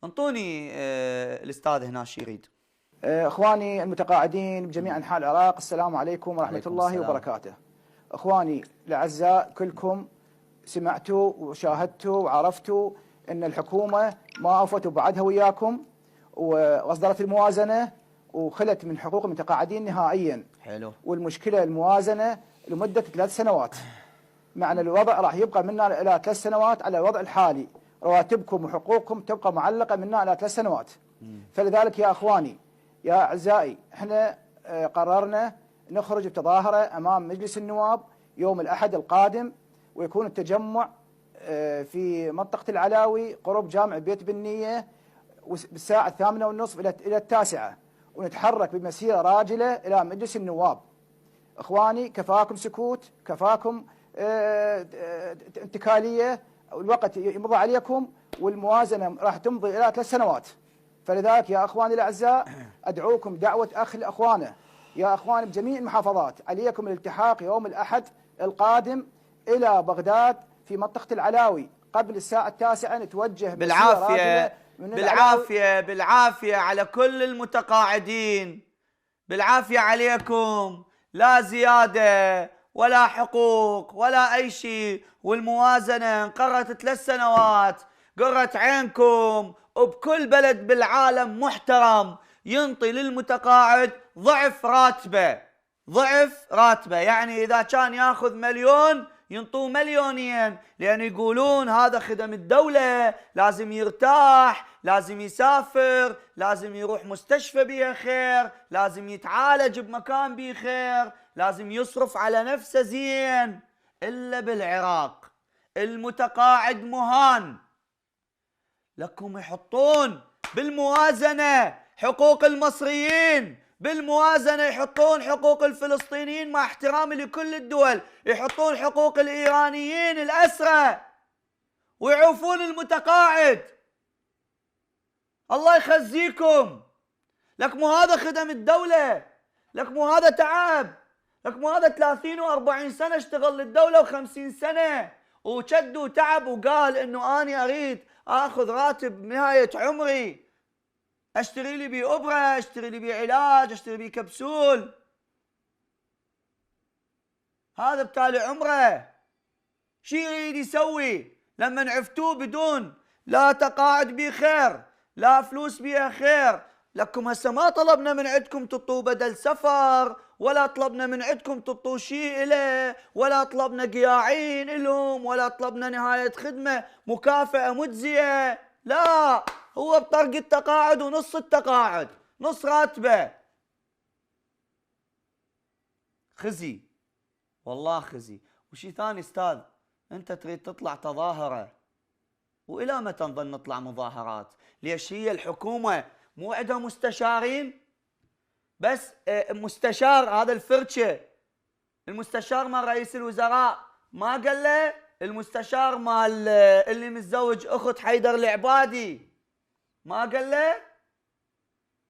انطوني الاستاذ هنا شو يريد. اخواني المتقاعدين بجميع انحاء العراق، السلام عليكم ورحمه عليكم الله السلام. وبركاته. اخواني الاعزاء كلكم سمعتوا وشاهدتوا وعرفتوا ان الحكومه ما اوفت بعدها وياكم واصدرت الموازنه وخلت من حقوق المتقاعدين نهائيا. حلو. والمشكله الموازنه لمده 3 سنوات، معنى الوضع راح يبقى منا الى 3 سنوات على الوضع الحالي، رواتبكم وحقوقكم تبقى معلقه منا الى 3 سنوات. فلذلك يا اخواني يا اعزائي، احنا قررنا نخرج بتظاهره امام مجلس النواب يوم الاحد القادم، ويكون التجمع في منطقه العلاوي قرب جامع بيت بنيه بالساعه 8:30 الى 9، ونتحرك بمسيره راجله الى مجلس النواب. اخواني كفاكم سكوت، كفاكم انتكاليه، الوقت يمضي عليكم والموازنه راح تمضي الى 3 سنوات. فلذلك يا اخواني الاعزاء ادعوكم دعوه اخ لاخوانه، يا اخواني بجميع المحافظات عليكم الالتحاق يوم الاحد القادم الى بغداد في منطقه العلاوي قبل الساعه 9، نتوجه بالعافيه بالعافيه بالعافيه على كل المتقاعدين، بالعافيه عليكم، لا زياده ولا حقوق ولا اي شيء، والموازنه انقرت 3 سنوات، قرت عينكم. وبكل بلد بالعالم محترم ينطي للمتقاعد ضعف راتبه، ضعف راتبه، يعني اذا كان ياخذ 1,000,000 ينطوه 2,000,000، لان يقولون هذا خدم الدوله، لازم يرتاح، لازم يسافر، لازم يروح مستشفى بيه خير، لازم يتعالج بمكان بيه خير، لازم يصرف على نفسه زين. الا بالعراق المتقاعد مهان، لكم يحطون بالموازنة حقوق المصريين، بالموازنة يحطون حقوق الفلسطينيين مع احترامي لكل الدول، يحطون حقوق الإيرانيين الأسرى، ويعوفون المتقاعد. الله يخزيكم، لكم هذا خدم الدولة، لكم هذا تعب، لكم هذا 30 و40 سنة اشتغل للدولة و50 سنة وشد وتعب وقال انه اني اريد اخذ راتب نهاية عمري اشتري لي بيه ابرة، اشتري لي بيه علاج، اشتري بيه كبسول. هذا بتالي عمره شي يريد يسوي لما عفتوه بدون لا تقاعد بيه خير، لا فلوس بيها خير. لكم هسه ما طلبنا من عندكم تطوا بدل سفر، ولا طلبنا من عندكم تطوا شيء إله، ولا طلبنا قياعين إلهم، ولا طلبنا نهاية خدمة مكافأة مجزية. لا، هو بطرق التقاعد ونص التقاعد، نص راتبه. خزي والله خزي. وشي ثاني استاذ، انت تريد تطلع تظاهرة، والى متى نظل نطلع مظاهرات؟ ليش هي الحكومة مو عندها مستشارين؟ بس مستشار هذا الفرشة، المستشار مال رئيس الوزراء ما قال له؟ المستشار مال اللي متزوج اخت حيدر العبادي ما قال له؟